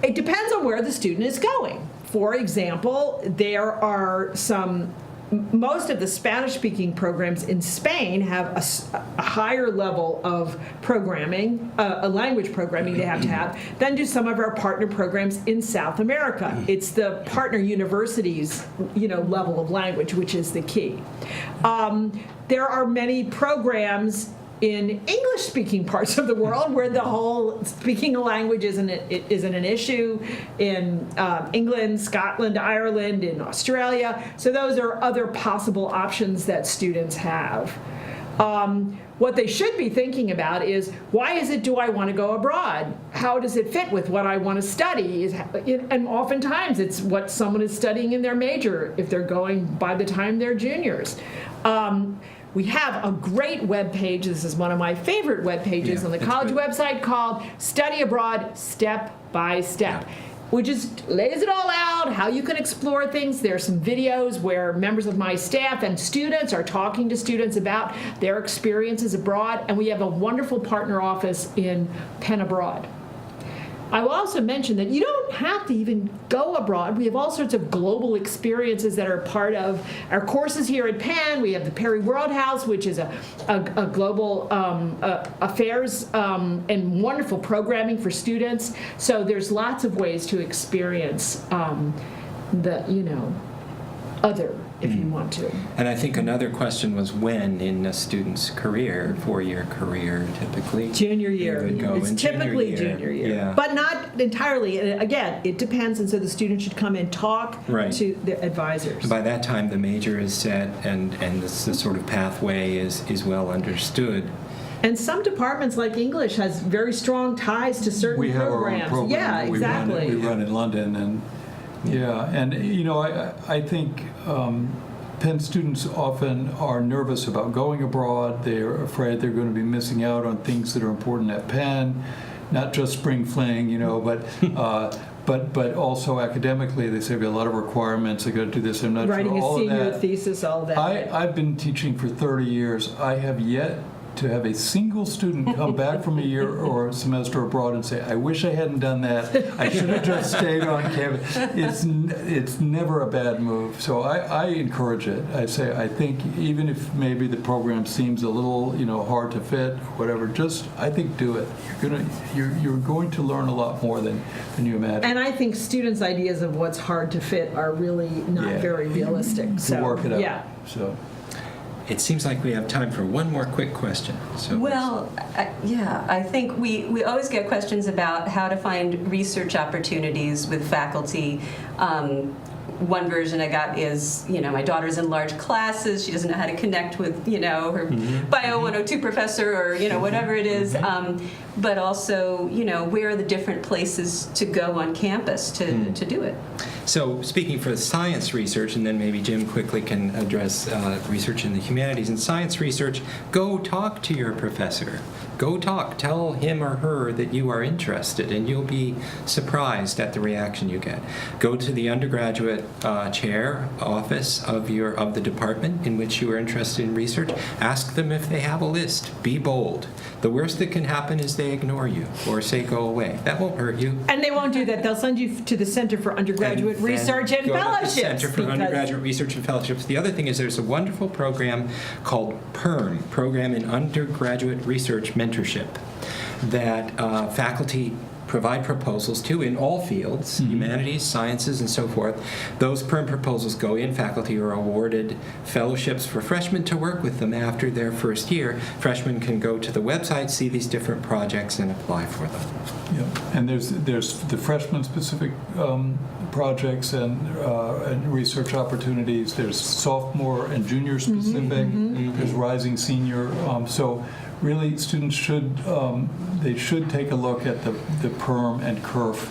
It depends on where the student is going. For example, there are most of the Spanish-speaking programs in Spain have a higher level of programming, a language programming they have to have, than do some of our partner programs in South America. It's the partner universities, level of language, which is the key. There are many programs in English-speaking parts of the world where the whole speaking a language isn't an issue, in England, Scotland, Ireland, in Australia. So those are other possible options that students have. What they should be thinking about is, why do I want to go abroad? How does it fit with what I want to study? And oftentimes it's what someone is studying in their major if they're going by the time they're juniors. We have a great web page. This is one of my favorite web pages on the college website, called Study Abroad Step by Step, which just lays it all out, how you can explore things. There are some videos where members of my staff and students are talking to students about their experiences abroad, and we have a wonderful partner office in Penn Abroad. I will also mention that you don't have to even go abroad. We have all sorts of global experiences that are part of our courses here at Penn. We have the Perry World House, which is a global affairs and wonderful programming for students. So there's lots of ways to experience other, if you want to. And I think another question was when in a student's career, 4-year career typically. Junior year. They would go It's in typically junior year. Yeah. But not entirely. And again, it depends, and so the student should come and talk to the advisors. By that time, the major is set, and the sort of pathway is well understood. And some departments, like English, has very strong ties to certain We have programs. our own program. Yeah, that exactly. We run in London, and I think Penn students often are nervous about going abroad. They're afraid they're going to be missing out on things that are important at Penn, not just spring fling, but also academically. They say we have a lot of requirements. I got to do this. I'm not Writing sure all a of senior that. thesis, all that. I've been teaching for 30 years. I have yet to have a single student come back from a year or a semester abroad and say, I wish I hadn't done that. I should have just stayed on campus. It's never a bad move. So I encourage it. I say, I think even if maybe the program seems a little, hard to fit, or whatever, I think do it. You're going to learn a lot more than you imagine. And I think students' ideas of what's hard to fit are really not very realistic. So work it out. Yeah. So. It seems like we have time for one more quick question. So Well, I think we always get questions about how to find research opportunities with faculty. One version I got is, my daughter's in large classes. She doesn't know how to connect with, her Bio 102 professor or, whatever it is. But also, where are the different places to go on campus to do it? So speaking for science research, and then maybe Jim quickly can address research in the humanities. In science research, go talk to your professor. Go talk. Tell him or her that you are interested, and you'll be surprised at the reaction you get. Go to the undergraduate chair office of the department in which you are interested in research. Ask them if they have a list. Be bold. The worst that can happen is they ignore you or say go away. That won't hurt you. And they won't do that. They'll send you to the Center for Undergraduate Research and Go to the Fellowships. Center for Undergraduate Research and Fellowships. The other thing is there's a wonderful program called PERM, Program in Undergraduate Research Mentorship, that faculty provide proposals to in all fields, humanities, sciences, and so forth. Those PERM proposals go in. Faculty are awarded fellowships for freshmen to work with them after their first year. Freshmen can go to the website, see these different projects, and apply for them. Yeah, and there's the freshman-specific projects and research opportunities. There's sophomore and junior-specific. There's rising senior. So really, students should take a look at the PERM and CURF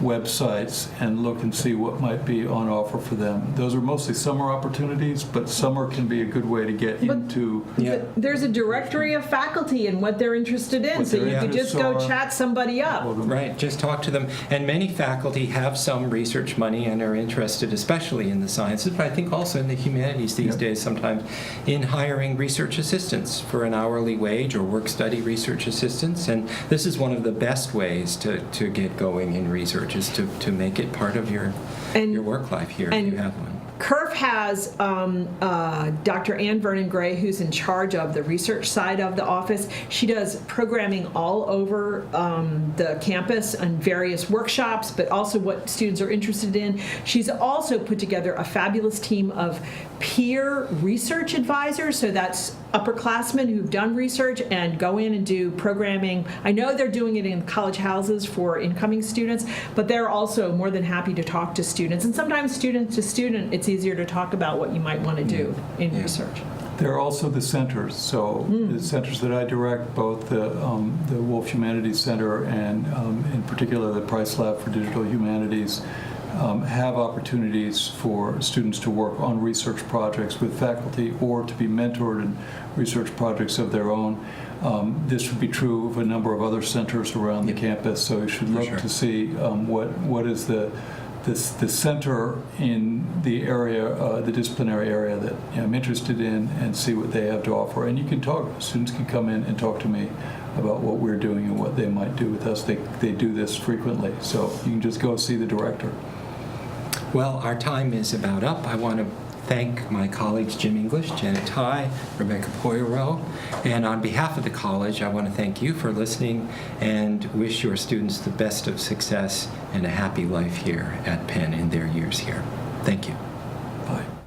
websites and look and see what might be on offer for them. Those are mostly summer opportunities, but summer can be a good way to get into. Yeah. There's a directory of faculty and what they're interested in, What so their you could just go interests are. chat somebody up. Right, just talk to them. And many faculty have some research money and are interested, especially in the sciences, but I think also in the humanities these Yep. days sometimes, in hiring research assistants for an hourly wage or work-study research assistants. And this is one of the best ways to get going in research, is to make it part of your work life here if you have one. CURF has Dr. Ann Vernon Gray, who's in charge of the research side of the office. She does programming all over the campus and various workshops, but also what students are interested in. She's also put together a fabulous team of peer research advisors, so that's upperclassmen who've done research and go in and do programming. I know they're doing it in college houses for incoming students, but they're also more than happy to talk to students. And sometimes student to student, it's easier to talk about what you might want to do in research. There are also the centers. So the centers that I direct, both the Wolf Humanities Center and in particular the Price Lab for Digital Humanities, have opportunities for students to work on research projects with faculty or to be mentored in research projects of their own. This would be true of a number of other centers around the campus, so you should look to see what is the center in the area, the disciplinary area that I'm interested in, and see what they have to offer. And you can talk, students can come in and talk to me about what we're doing and what they might do with us. They do this frequently, so you can just go see the director. Well, our time is about up. I want to thank my colleagues Jim English, Janet Ty, Rebecca Poirot, and on behalf of the college, I want to thank you for listening and wish your students the best of success and a happy life here at Penn in their years here. Thank you. Bye.